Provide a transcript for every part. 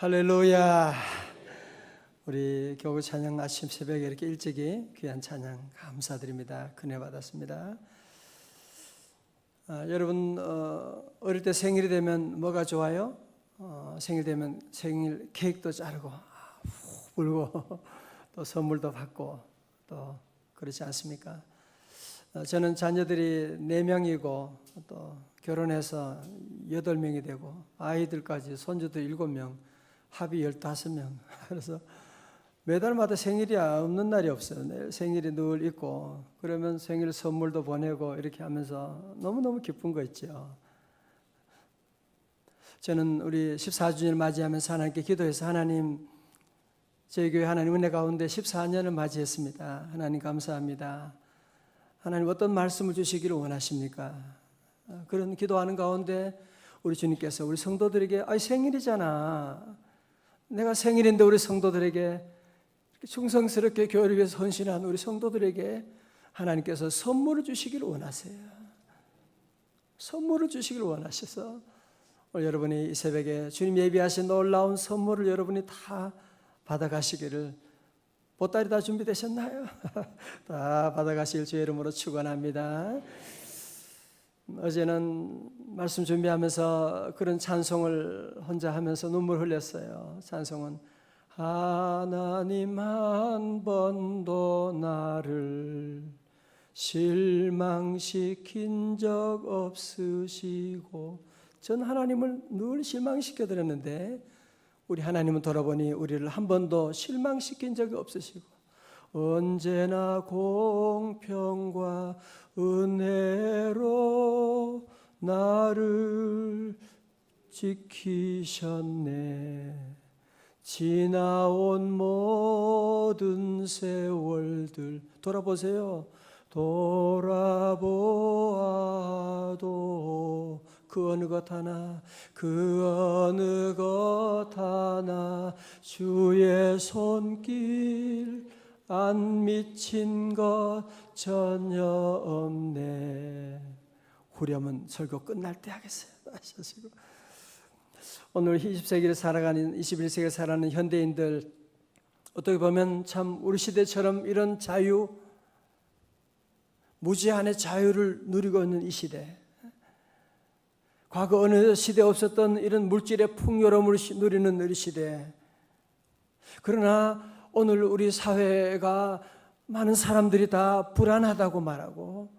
할렐루야. 우리 교구 찬양 아침 새벽에 이렇게 일찍이 귀한 찬양 감사드립니다. 은혜 받았습니다. 여러분 어릴 때 생일이 되면 뭐가 좋아요? 생일 되면 생일 케이크도 자르고 후 불고 또 선물도 받고 또 그렇지 않습니까? 저는 자녀들이 4명이고 또 결혼해서 8명이 되고 아이들까지 손주들 7명 합이 15명. 그래서 매달마다 생일이 없는 날이 없어요. 내 생일이 늘 있고 그러면 생일 선물도 보내고 이렇게 하면서 너무너무 기쁜 거 있죠. 저는 우리 14주년을 맞이하면서 하나님께 기도해서 하나님, 저희 교회 하나님 은혜 가운데 14년을 맞이했습니다. 하나님 감사합니다. 하나님 어떤 말씀을 주시기를 원하십니까? 그런 기도하는 가운데 우리 주님께서 우리 성도들에게 생일이잖아. 내가 생일인데 우리 성도들에게 충성스럽게 교회를 위해서 헌신한 우리 성도들에게 하나님께서 선물을 주시기를 원하세요. 선물을 주시기를 원하셔서 오늘 여러분이 이 새벽에 주님 예비하신 놀라운 선물을 여러분이 다 받아가시기를, 보따리 다 준비되셨나요? 다 받아가시길 주의 이름으로 축원합니다. 어제는 말씀 준비하면서 그런 찬송을 혼자 하면서 눈물 흘렸어요. 찬송은 하나님 한 번도 나를 실망시킨 적 없으시고, 전 하나님을 늘 실망시켜 드렸는데 우리 하나님은 돌아보니 우리를 한 번도 실망시킨 적이 없으시고 언제나 공평과 은혜로 나를 지키셨네. 지나온 모든 세월들 돌아보세요. 돌아보아도 그 어느 것 하나 주의 손길 안 미친 것 전혀 없네. 후렴은 설교 끝날 때 하겠어요. 하시고. 오늘 20세기를 살아가는 21세기를 살아가는 현대인들, 어떻게 보면 참 우리 시대처럼 이런 자유, 무제한의 자유를 누리고 있는 이 시대, 과거 어느 시대에 없었던 이런 물질의 풍요로움을 누리는 우리 시대, 그러나 오늘 우리 사회가 많은 사람들이 다 불안하다고 말하고,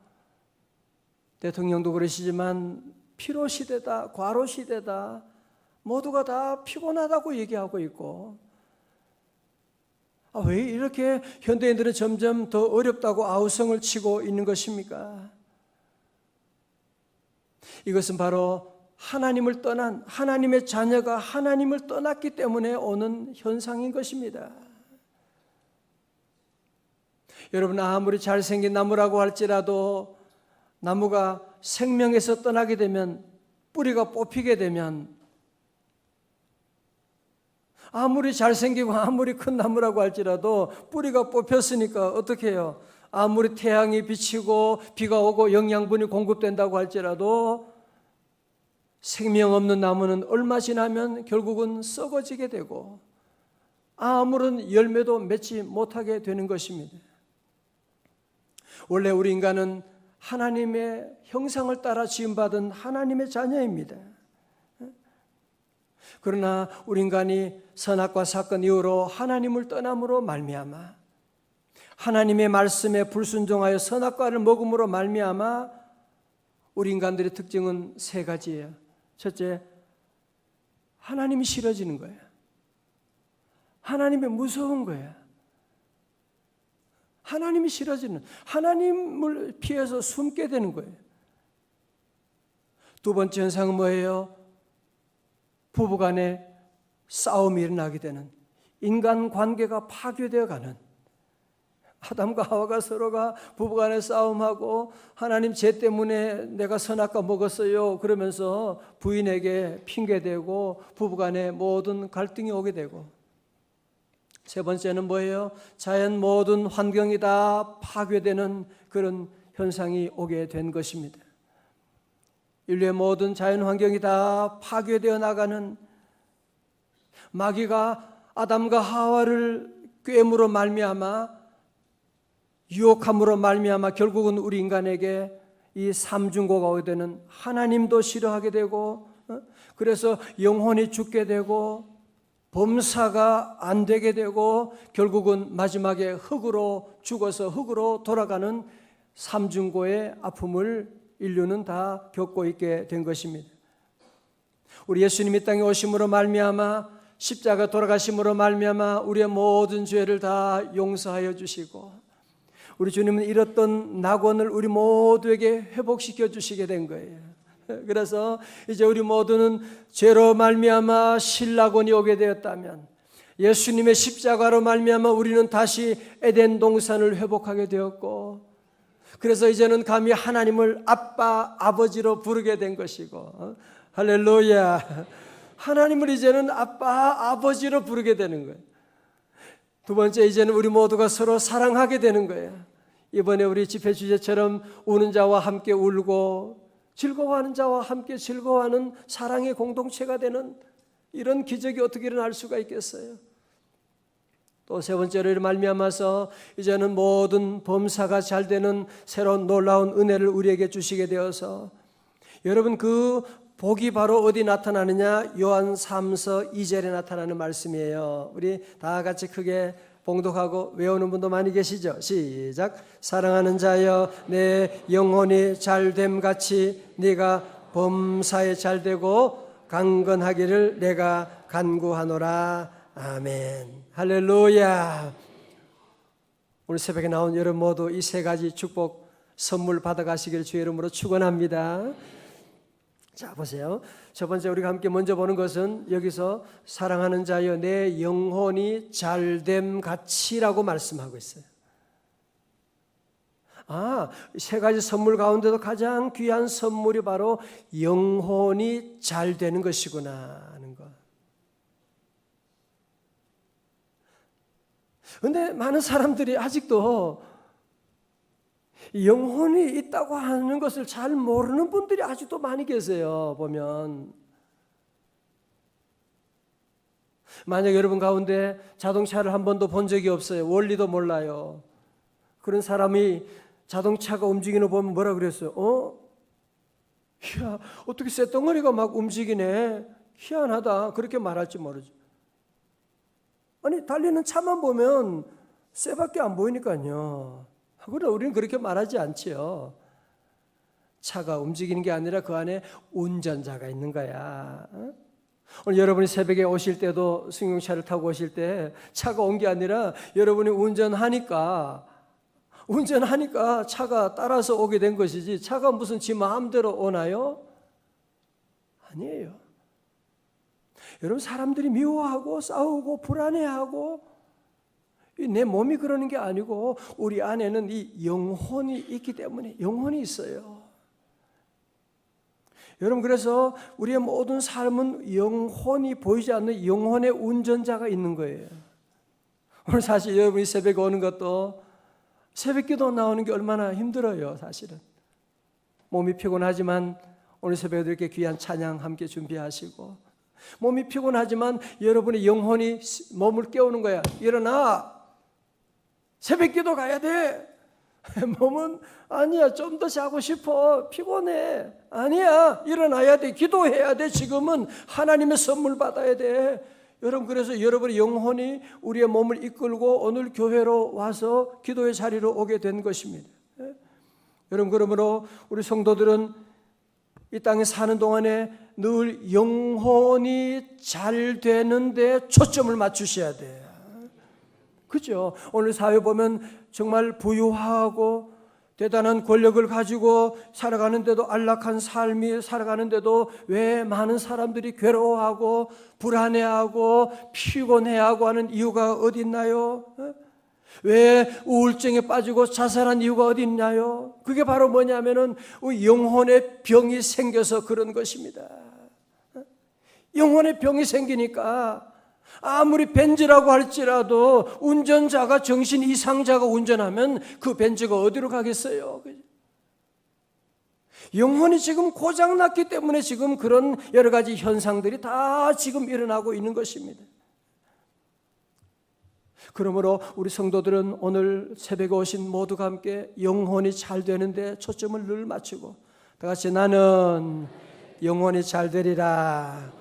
대통령도 그러시지만 피로시대다, 과로시대다, 모두가 다 피곤하다고 얘기하고 있고, 왜 이렇게 현대인들은 점점 더 어렵다고 아우성을 치고 있는 것입니까? 이것은 바로 하나님을 떠난, 하나님의 자녀가 하나님을 떠났기 때문에 오는 현상인 것입니다. 여러분, 아무리 잘생긴 나무라고 할지라도 나무가 생명에서 떠나게 되면, 뿌리가 뽑히게 되면, 아무리 잘생기고 아무리 큰 나무라고 할지라도 뿌리가 뽑혔으니까 어떻게 해요? 아무리 태양이 비치고 비가 오고 영양분이 공급된다고 할지라도 생명 없는 나무는 얼마 지나면 결국은 썩어지게 되고 아무런 열매도 맺지 못하게 되는 것입니다. 원래 우리 인간은 하나님의 형상을 따라 지음받은 하나님의 자녀입니다. 그러나 우리 인간이 선악과 사건 이후로 하나님을 떠남으로 말미암아, 하나님의 말씀에 불순종하여 선악과를 먹음으로 말미암아 우리 인간들의 특징은 3가지예요. 첫째, 하나님이 싫어지는 거예요. 하나님이 무서운 거예요. 하나님이 싫어지는, 하나님을 피해서 숨게 되는 거예요. 두 번째 현상은 뭐예요? 부부간에 싸움이 일어나게 되는, 인간관계가 파괴되어 가는, 아담과 하와가 서로가 부부간에 싸움하고 하나님 죄 때문에 내가 선악과 먹었어요 그러면서 부인에게 핑계대고 부부간에 모든 갈등이 오게 되고, 세 번째는 뭐예요? 자연 모든 환경이 다 파괴되는 그런 현상이 오게 된 것입니다. 인류의 모든 자연 환경이 다 파괴되어 나가는, 마귀가 아담과 하와를 꾀므로 말미암아 유혹함으로 말미암아 결국은 우리 인간에게 이 삼중고가 오게 되는 하나님도 싫어하게 되고 그래서 영혼이 죽게 되고 범사가 안 되게 되고 결국은 마지막에 흙으로 죽어서 흙으로 돌아가는 삼중고의 아픔을 인류는 다 겪고 있게 된 것입니다. 우리 예수님이 땅에 오심으로 말미암아 십자가 돌아가심으로 말미암아 우리의 모든 죄를 다 용서하여 주시고 우리 주님은 잃었던 낙원을 우리 모두에게 회복시켜 주시게 된 거예요. 그래서 이제 우리 모두는 죄로 말미암아 신락원이 오게 되었다면 예수님의 십자가로 말미암아 우리는 다시 에덴 동산을 회복하게 되었고 그래서 이제는 감히 하나님을 아빠, 아버지로 부르게 된 것이고 할렐루야. 하나님을 이제는 아빠, 아버지로 부르게 되는 거예요. 두 번째, 이제는 우리 모두가 서로 사랑하게 되는 거예요. 이번에 우리 집회 주제처럼 우는 자와 함께 울고 즐거워하는 자와 함께 즐거워하는 사랑의 공동체가 되는 이런 기적이 어떻게 일어날 수가 있겠어요? 또 세 번째로 말미암아서 이제는 모든 범사가 잘 되는 새로운 놀라운 은혜를 우리에게 주시게 되어서 여러분 그 복이 바로 어디 나타나느냐? 요한 3서 2절에 나타나는 말씀이에요. 우리 다 같이 크게 봉독하고 외우는 분도 많이 계시죠? 시작. 사랑하는 자여 내 영혼이 잘됨 같이 네가 범사에 잘되고 강건하기를 내가 간구하노라. 아멘. 할렐루야. 오늘 새벽에 나온 여러분 모두 이 세 가지 축복 선물 받아가시기를 주의 이름으로 축원합니다. 자, 보세요. 첫 번째 우리가 함께 먼저 보는 것은 여기서 사랑하는 자여 내 영혼이 잘됨 같이라고 말씀하고 있어요. 세 가지 선물 가운데도 가장 귀한 선물이 바로 영혼이 잘 되는 것이구나 하는 것. 그런데 많은 사람들이 아직도 영혼이 있다고 하는 것을 잘 모르는 분들이 아직도 많이 계세요. 보면 만약 여러분 가운데 자동차를 한 번도 본 적이 없어요. 원리도 몰라요. 그런 사람이 자동차가 움직이는 거 보면 뭐라 그랬어요? 야, 어떻게 쇳덩어리가 막 움직이네. 희한하다. 그렇게 말할지 모르죠. 아니 달리는 차만 보면 쇠밖에 안 보이니까요. 그러나 우리는 그렇게 말하지 않지요. 차가 움직이는 게 아니라 그 안에 운전자가 있는 거야. 오늘 여러분이 새벽에 오실 때도 승용차를 타고 오실 때 차가 온 게 아니라 여러분이 운전하니까 차가 따라서 오게 된 것이지 차가 무슨 지 마음대로 오나요? 아니에요. 여러분 사람들이 미워하고 싸우고 불안해하고 내 몸이 그러는 게 아니고 우리 안에는 이 영혼이 있기 때문에 영혼이 있어요. 여러분 그래서 우리의 모든 삶은 영혼이 보이지 않는 영혼의 운전자가 있는 거예요. 오늘 사실 여러분이 새벽에 오는 것도 새벽기도 나오는 게 얼마나 힘들어요. 사실은 몸이 피곤하지만 오늘 새벽에도 이렇게 귀한 찬양 함께 준비하시고 몸이 피곤하지만 여러분의 영혼이 몸을 깨우는 거야. 일어나 새벽기도 가야 돼. 몸은 아니야 좀 더 자고 싶어 피곤해. 아니야 일어나야 돼. 기도해야 돼. 지금은 하나님의 선물 받아야 돼. 여러분 그래서 여러분의 영혼이 우리의 몸을 이끌고 오늘 교회로 와서 기도의 자리로 오게 된 것입니다. 여러분 그러므로 우리 성도들은 이 땅에 사는 동안에 늘 영혼이 잘 되는데 초점을 맞추셔야 돼요. 그죠? 오늘 사회 보면 정말 부유하고 대단한 권력을 가지고 살아가는데도 안락한 삶이 살아가는데도 왜 많은 사람들이 괴로워하고 불안해하고 피곤해하고 하는 이유가 어디 있나요? 왜 우울증에 빠지고 자살한 이유가 어디 있나요? 그게 바로 뭐냐면은 영혼의 병이 생겨서 그런 것입니다. 영혼의 병이 생기니까 아무리 벤츠라고 할지라도 운전자가 정신 이상자가 운전하면 그 벤츠가 어디로 가겠어요? 영혼이 지금 고장났기 때문에 지금 그런 여러 가지 현상들이 다 지금 일어나고 있는 것입니다. 그러므로 우리 성도들은 오늘 새벽에 오신 모두가 함께 영혼이 잘 되는데 초점을 늘 맞추고 다 같이 나는 영혼이 잘 되리라.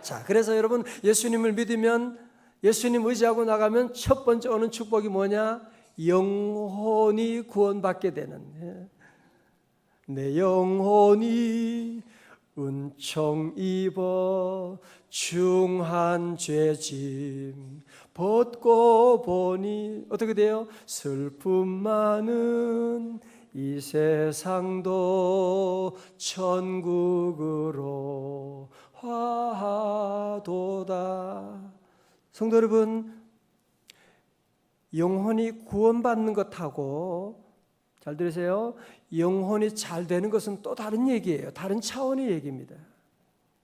자, 그래서 여러분 예수님을 믿으면 예수님 의지하고 나가면 첫 번째 오는 축복이 뭐냐? 영혼이 구원받게 되는. 내 영혼이 은총 입어 중한 죄짐 벗고 보니 어떻게 돼요? 슬픔 많은 이 세상도 천국으로 화하도다. 성도 여러분, 영혼이 구원받는 것하고 잘 들으세요. 영혼이 잘 되는 것은 또 다른 얘기예요. 다른 차원의 얘기입니다.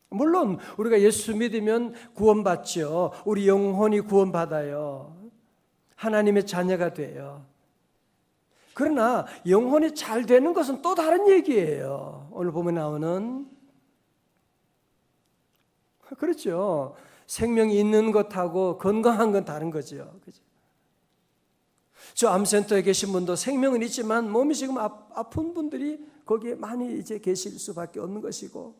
물론 우리가 예수 믿으면 구원받죠. 우리 영혼이 구원받아요. 하나님의 자녀가 돼요. 그러나 영혼이 잘 되는 것은 또 다른 얘기예요. 오늘 보면 나오는 그렇죠. 생명이 있는 것하고 건강한 건 다른 거죠. 그죠? 저 암센터에 계신 분도 생명은 있지만 몸이 지금 아픈 분들이 거기에 많이 이제 계실 수밖에 없는 것이고,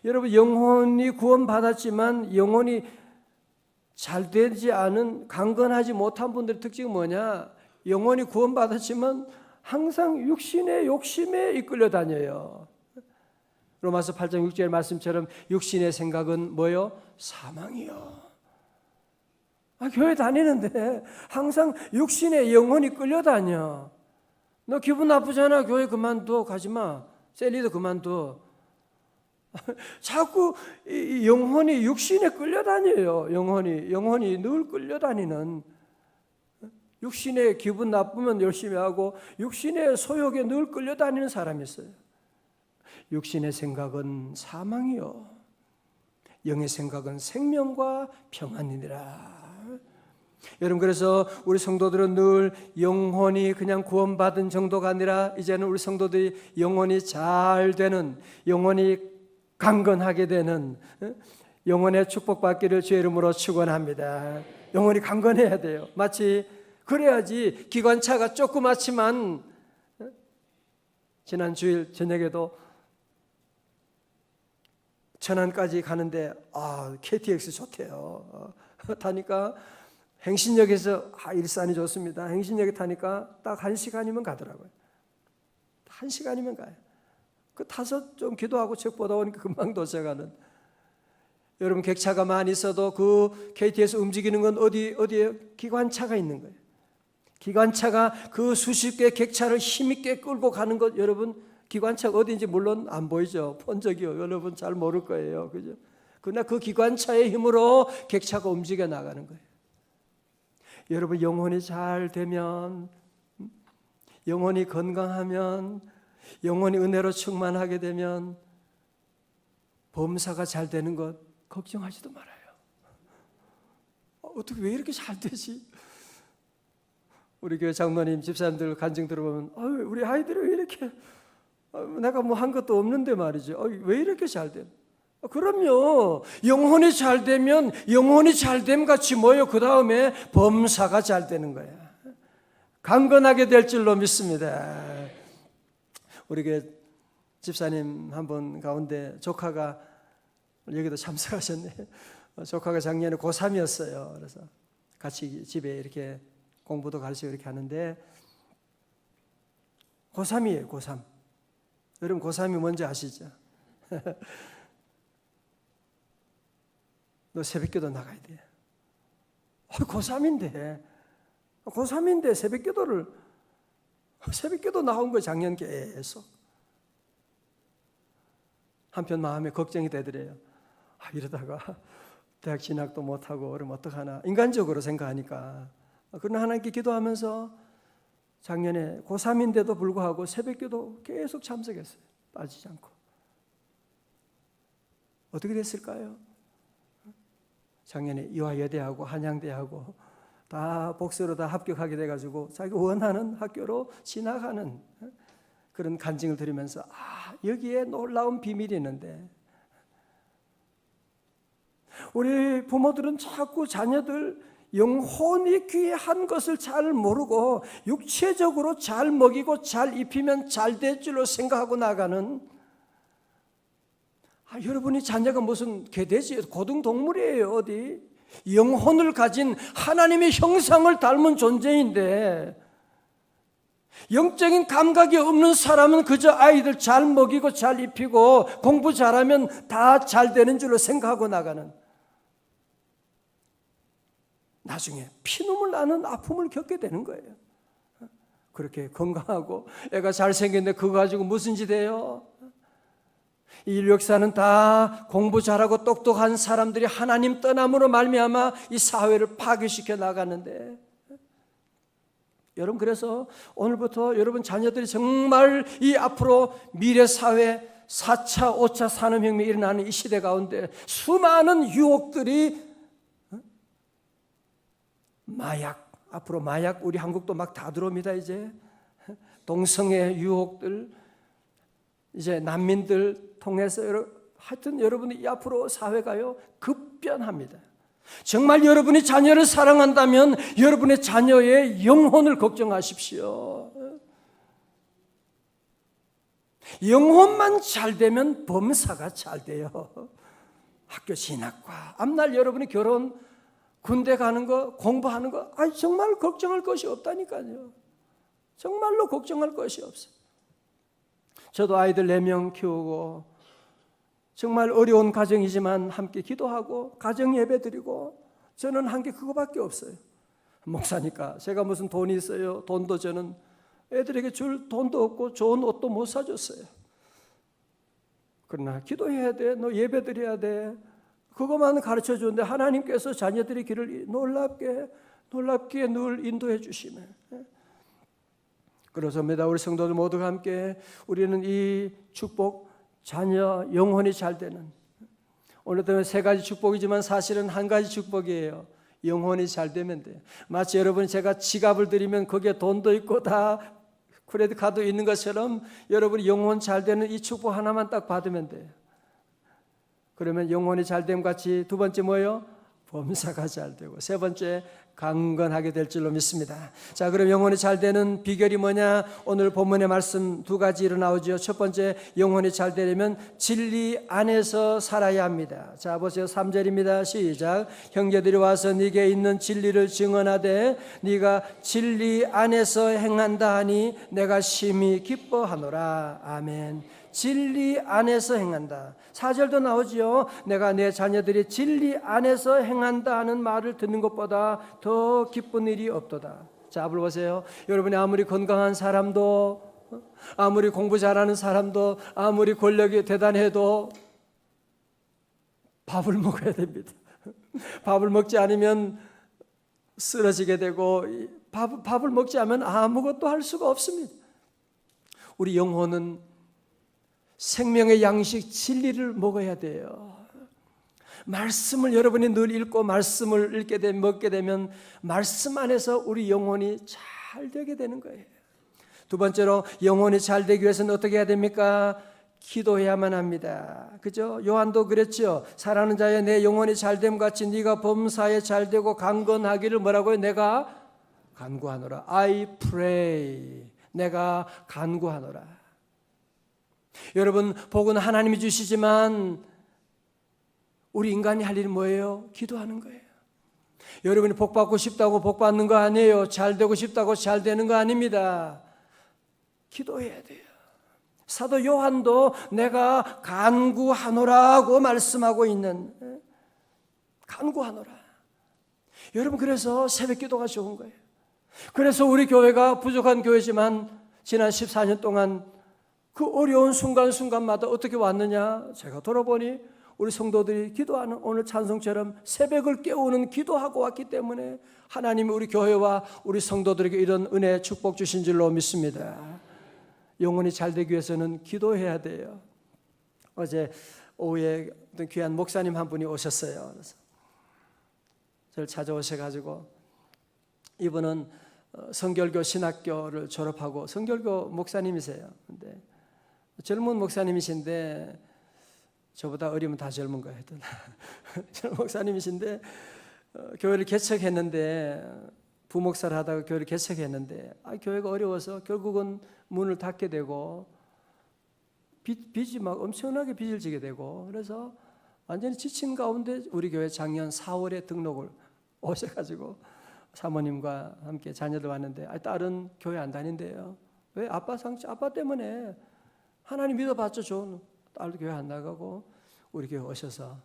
여러분 영혼이 구원받았지만 영혼이 잘 되지 않은 강건하지 못한 분들의 특징은 뭐냐? 영혼이 구원받았지만 항상 육신의 욕심에 이끌려 다녀요. 로마서 8장 6절 말씀처럼 육신의 생각은 뭐요? 사망이요. 교회 다니는데 항상 육신의 영혼이 끌려다녀. 너 기분 나쁘잖아. 교회 그만둬. 가지마. 셀리도 그만둬. 자꾸 영혼이 육신에 끌려다녀요. 영혼이 늘 끌려다니는, 육신의 기분 나쁘면 열심히 하고 육신의 소욕에 늘 끌려다니는 사람이 있어요. 육신의 생각은 사망이요 영의 생각은 생명과 평안이니라. 여러분, 그래서 우리 성도들은 늘 영혼이 그냥 구원받은 정도가 아니라 이제는 우리 성도들이 영혼이 잘 되는, 영혼이 강건하게 되는, 영혼의 축복받기를 주의 이름으로 축원합니다. 영혼이 강건해야 돼요. 마치 그래야지 기관차가 조그맣지만, 지난 주일 저녁에도 천안까지 가는데 KTX 좋대요. 타니까 행신역에서 일산이 좋습니다. 행신역에 타니까 딱 1시간이면 가더라고요. 1시간이면 가요. 그 타서 좀 기도하고 책 보다 보니까 금방 도착하는. 여러분, 객차가 많이 있어도 그 KTX 움직이는 건 어디에 기관차가 있는 거예요. 기관차가 그 수십 개의 객차를 힘있게 끌고 가는 것, 여러분 기관차가 어디인지 물론 안 보이죠. 본 적이요. 여러분 잘 모를 거예요. 그죠? 그러나 그 기관차의 힘으로 객차가 움직여 나가는 거예요. 여러분, 영혼이 잘 되면, 영혼이 건강하면, 영혼이 은혜로 충만하게 되면 범사가 잘 되는 것 걱정하지도 말아요. 어떻게 왜 이렇게 잘 되지? 우리 교회 장로님, 집사님들 간증 들어보면 우리 아이들이 왜 이렇게, 내가 뭐 한 것도 없는데 말이죠. 왜 이렇게 잘 돼? 그럼요. 영혼이 잘 되면 영혼이 잘됨 같이 뭐예요? 그 다음에 범사가 잘 되는 거야. 강건하게 될 줄로 믿습니다. 우리 교회 집사님 한 분 가운데 조카가 여기도 참석하셨네. 조카가 작년에 고3이었어요. 그래서 같이 집에 이렇게 공부도 가르치고 이렇게 하는데, 고3이에요. 고3. 여러분 고3이 뭔지 아시죠? 너 새벽기도 나가야 돼. 고3인데 새벽기도 나온 거예요. 작년 계속. 한편 마음에 걱정이 되더래요. 이러다가 대학 진학도 못하고 그러면 어떡하나, 인간적으로 생각하니까. 그러나 하나님께 기도하면서 작년에 고3인데도 불구하고 새벽기도 계속 참석했어요. 빠지지 않고. 어떻게 됐을까요? 작년에 이화여대하고 한양대하고 다 복수로 다 합격하게 돼가지고 자기가 원하는 학교로 진학하는 그런 간증을 들으면서 여기에 놀라운 비밀이 있는데, 우리 부모들은 자꾸 자녀들 영혼이 귀한 것을 잘 모르고 육체적으로 잘 먹이고 잘 입히면 잘 될 줄로 생각하고 나가는, 여러분이 자녀가 무슨 개돼지 고등동물이에요. 어디 영혼을 가진 하나님의 형상을 닮은 존재인데, 영적인 감각이 없는 사람은 그저 아이들 잘 먹이고 잘 입히고 공부 잘하면 다 잘 되는 줄로 생각하고 나가는, 나중에 피눈물 나는 아픔을 겪게 되는 거예요. 그렇게 건강하고 애가 잘생겼는데 그거 가지고 무슨 짓 해요? 이 인류 역사는 다 공부 잘하고 똑똑한 사람들이 하나님 떠남으로 말미암아 이 사회를 파괴시켜 나가는데, 여러분, 그래서 오늘부터 여러분 자녀들이 정말 이 앞으로 미래 사회 4차, 5차 산업혁명이 일어나는 이 시대 가운데 수많은 유혹들이, 마약, 앞으로 마약, 우리 한국도 막 다 들어옵니다. 이제 동성애 유혹들, 이제 난민들 통해서 하여튼 여러분이 이 앞으로 사회가요 급변합니다. 정말 여러분이 자녀를 사랑한다면 여러분의 자녀의 영혼을 걱정하십시오. 영혼만 잘 되면 범사가 잘 돼요. 학교 진학과 앞날 여러분이 결혼, 군대 가는 거, 공부하는 거, 정말 걱정할 것이 없다니까요. 정말로 걱정할 것이 없어요. 저도 아이들 4명 키우고 정말 어려운 가정이지만 함께 기도하고 가정 예배 드리고 저는 한 게 그거밖에 없어요. 목사니까 제가 무슨 돈이 있어요? 돈도 저는 애들에게 줄 돈도 없고 좋은 옷도 못 사줬어요. 그러나 기도해야 돼, 너 예배 드려야 돼, 그것만 가르쳐 주는데 하나님께서 자녀들의 길을 놀랍게 늘 인도해 주시네. 그렇습니다. 우리 성도들 모두가 함께 우리는 이 축복, 자녀 영혼이 잘 되는, 오늘도 3가지 축복이지만 사실은 한 가지 축복이에요. 영혼이 잘 되면 돼요. 마치 여러분 제가 지갑을 드리면 거기에 돈도 있고 다 크레딧 카드 있는 것처럼 여러분이 영혼 잘 되는 이 축복 하나만 딱 받으면 돼요. 그러면 영혼이 잘됨 같이 두 번째 뭐예요? 범사가 잘 되고, 세 번째 강건하게 될 줄로 믿습니다. 자, 그럼 영혼이 잘 되는 비결이 뭐냐? 오늘 본문의 말씀 2가지로 나오죠. 첫 번째, 영혼이 잘 되려면 진리 안에서 살아야 합니다. 자, 보세요. 3절입니다. 시작. 형제들이 와서 네게 있는 진리를 증언하되 네가 진리 안에서 행한다 하니 내가 심히 기뻐하노라. 아멘. 진리 안에서 행한다. 4절도 나오지요. 내가 내 자녀들이 진리 안에서 행한다 하는 말을 듣는 것보다 더 기쁜 일이 없도다. 자, 앞을 보세요. 여러분이 아무리 건강한 사람도, 아무리 공부 잘하는 사람도, 아무리 권력이 대단해도 밥을 먹어야 됩니다. 밥을 먹지 않으면 쓰러지게 되고, 밥을 먹지 않으면 아무것도 할 수가 없습니다. 우리 영혼은 생명의 양식 진리를 먹어야 돼요. 말씀을 여러분이 늘 읽고 말씀을 읽게 되면, 먹게 되면 말씀 안에서 우리 영혼이 잘 되게 되는 거예요. 두 번째로 영혼이 잘 되기 위해서는 어떻게 해야 됩니까? 기도해야만 합니다. 그죠? 요한도 그랬죠. 사랑하는 자여, 내 영혼이 잘됨 같이 네가 범사에 잘되고 강건하기를 뭐라고요? 내가 간구하노라. I pray. 내가 간구하노라. 여러분, 복은 하나님이 주시지만 우리 인간이 할 일이 뭐예요? 기도하는 거예요. 여러분이 복 받고 싶다고 복 받는 거 아니에요. 잘 되고 싶다고 잘 되는 거 아닙니다. 기도해야 돼요. 사도 요한도 내가 간구하노라고 말씀하고 있는, 간구하노라. 여러분, 그래서 새벽 기도가 좋은 거예요. 그래서 우리 교회가 부족한 교회지만 지난 14년 동안 그 어려운 순간순간마다 어떻게 왔느냐? 제가 돌아보니 우리 성도들이 기도하는, 오늘 찬송처럼 새벽을 깨우는 기도하고 왔기 때문에 하나님이 우리 교회와 우리 성도들에게 이런 은혜 축복 주신 줄로 믿습니다. 영혼이 잘 되기 위해서는 기도해야 돼요. 어제 오후에 어떤 귀한 목사님 한 분이 오셨어요. 그래서 저를 찾아오셔가지고, 이분은 성결교 신학교를 졸업하고 성결교 목사님이세요. 근데 젊은 목사님이신데 저보다 어리면 다 젊은 거예요. 저는 목사님이신데 교회를 개척했는데 부목사를 하다가 교회를 개척했는데 교회가 어려워서 결국은 문을 닫게 되고 빚이 막 엄청나게 빚을 지게 되고 그래서 완전히 지친 가운데 우리 교회 작년 4월에 등록을 오셔가지고 사모님과 함께 자녀들 왔는데 딸은 교회 안 다닌대요. 왜? 아빠 때문에 하나님 믿어봤죠. 좋은 딸도 교회 안 나가고 우리 교회 오셔서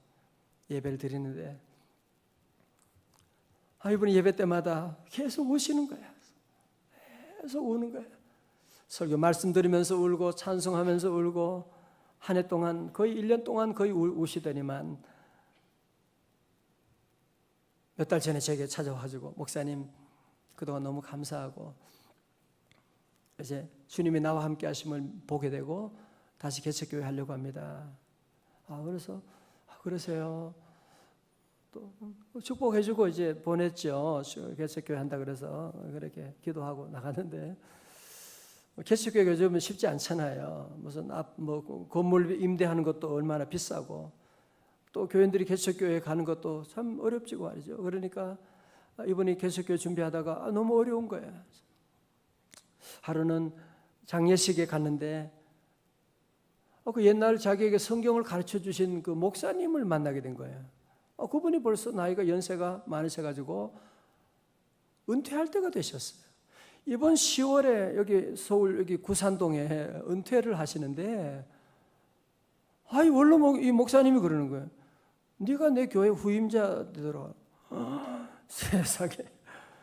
예배를 드리는데 이분이 예배 때마다 계속 우시는 거야. 계속 우는 거야. 설교 말씀 들으면서 울고 찬송하면서 울고 한 해 동안 거의 1년 동안 거의 우시더니만 몇 달 전에 제게 찾아와가지고 목사님 그동안 너무 감사하고 이제 주님이 나와 함께 하심을 보게 되고 다시 개척교회 하려고 합니다. 그래서 그러세요. 또 축복해주고 이제 보냈죠. 개척교회 한다 그래서 그렇게 기도하고 나갔는데 개척교회 요즘은 쉽지 않잖아요. 무슨 건물 임대하는 것도 얼마나 비싸고 또 교인들이 개척교회 가는 것도 참 어렵지고 말이죠. 그러니까 이분이 개척교회 준비하다가 너무 어려운 거예요. 하루는 장례식에 갔는데 그 옛날 자기에게 성경을 가르쳐 주신 그 목사님을 만나게 된 거예요. 그분이 벌써 나이가 연세가 많으셔가지고 은퇴할 때가 되셨어요. 이번 10월에 여기 서울 여기 구산동에 은퇴를 하시는데 원로 이 목사님이 그러는 거예요. 네가 내 교회 후임자 되더라. 세상에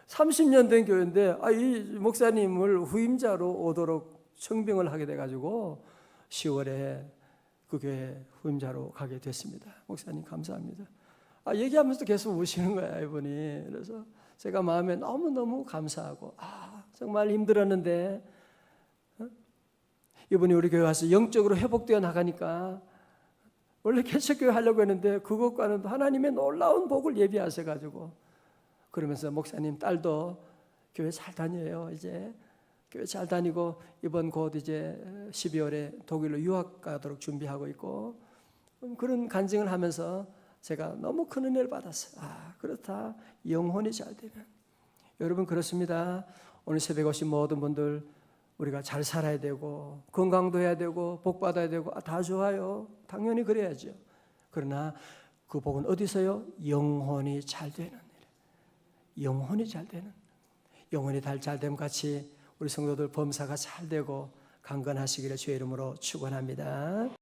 30년 된 교회인데 이 목사님을 후임자로 오도록 청빙을 하게 돼가지고 10월에 그 교회 후임자로 가게 됐습니다. 목사님 감사합니다. 얘기하면서 계속 우시는 거야 이분이. 그래서 제가 마음에 너무너무 감사하고 정말 힘들었는데 이분이 우리 교회 와서 영적으로 회복되어 나가니까 원래 개척교회 하려고 했는데 그것과는 하나님의 놀라운 복을 예비하셔가지고 그러면서 목사님 딸도 교회 잘 다녀요. 이제 교회 잘 다니고 이번 곧 이제 12월에 독일로 유학 가도록 준비하고 있고 그런 간증을 하면서 제가 너무 큰 은혜를 받았어요. 그렇다. 영혼이 잘 되면. 여러분 그렇습니다. 오늘 새벽 오신 모든 분들 우리가 잘 살아야 되고 건강도 해야 되고 복 받아야 되고 다 좋아요. 당연히 그래야죠. 그러나 그 복은 어디서요? 영혼이 잘 되는 일. 영혼이 잘 되는. 영혼이 잘 됨 같이 우리 성도들 범사가 잘 되고 강건하시기를 주의 이름으로 축원합니다.